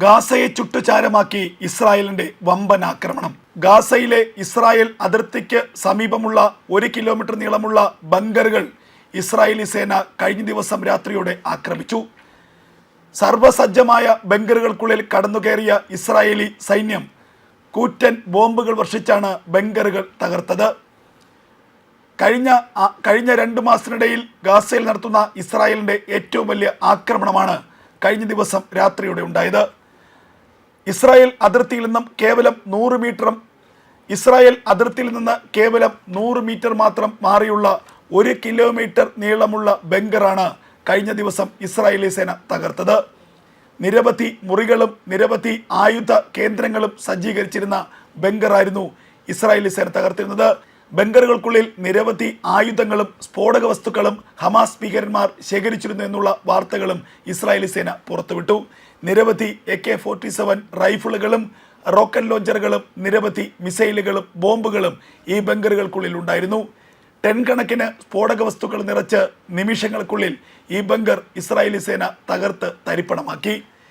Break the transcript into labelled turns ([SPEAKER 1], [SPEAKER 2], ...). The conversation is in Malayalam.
[SPEAKER 1] ഗാസയെ ചുട്ടുചാരമാക്കി ഇസ്രായേലിന്റെ വമ്പൻ ആക്രമണം. ഗാസയിലെ ഇസ്രായേൽ അതിർത്തിക്ക് സമീപമുള്ള 1 കിലോമീറ്റർ നീളമുള്ള ബങ്കറുകൾ ഇസ്രായേലി സേന കഴിഞ്ഞ ദിവസം രാത്രിയോടെ ആക്രമിച്ചു. സർവസജ്ജമായ ബങ്കറുകൾക്കുള്ളിൽ കടന്നുകയറിയ ഇസ്രായേലി സൈന്യം കൂറ്റൻ ബോംബുകൾ വർഷിച്ചാണ് ബങ്കറുകൾ തകർത്തത്. കഴിഞ്ഞ 2 മാസത്തിനിടയിൽ ഗാസയിൽ നടത്തുന്ന ഇസ്രായേലിന്റെ ഏറ്റവും വലിയ ആക്രമണമാണ് കഴിഞ്ഞ ദിവസം രാത്രിയോടെ ഉണ്ടായത്. ഇസ്രായേൽ അതിർത്തിയിൽ നിന്നും കേവലം 100 മീറ്ററും ഇസ്രായേൽ അതിർത്തിയിൽ നിന്ന് കേവലം 100 മീറ്റർ മാത്രം മാറിയുള്ള 1 കിലോമീറ്റർ നീളമുള്ള ബങ്കറാണ് കഴിഞ്ഞ ദിവസം ഇസ്രായേലി സേന തകർത്തത്. നിരവധി മുറികളും നിരവധി ആയുധ കേന്ദ്രങ്ങളും സജ്ജീകരിച്ചിരുന്ന ബങ്കറായിരുന്നു ഇസ്രായേലി സേന തകർത്തിരുന്നത്. ബങ്കറുകൾക്കുള്ളിൽ നിരവധി ആയുധങ്ങളും സ്ഫോടക വസ്തുക്കളും ഹമാസ് ഭീകരന്മാർ ശേഖരിച്ചിരുന്നു എന്നുള്ള വാർത്തകളും ഇസ്രായേലി സേന പുറത്തുവിട്ടു. നിരവധി AK-47 റൈഫിളുകളും റോക്കറ്റ് ലോഞ്ചറുകളും നിരവധി മിസൈലുകളും ബോംബുകളും ഈ ബങ്കറുകൾക്കുള്ളിൽ ഉണ്ടായിരുന്നു. 10 കണക്കിന് സ്ഫോടക വസ്തുക്കൾ നിറച്ച് നിമിഷങ്ങൾക്കുള്ളിൽ ഈ ബങ്കർ ഇസ്രായേലി സേന തകർത്ത് തരിപ്പണമാക്കി.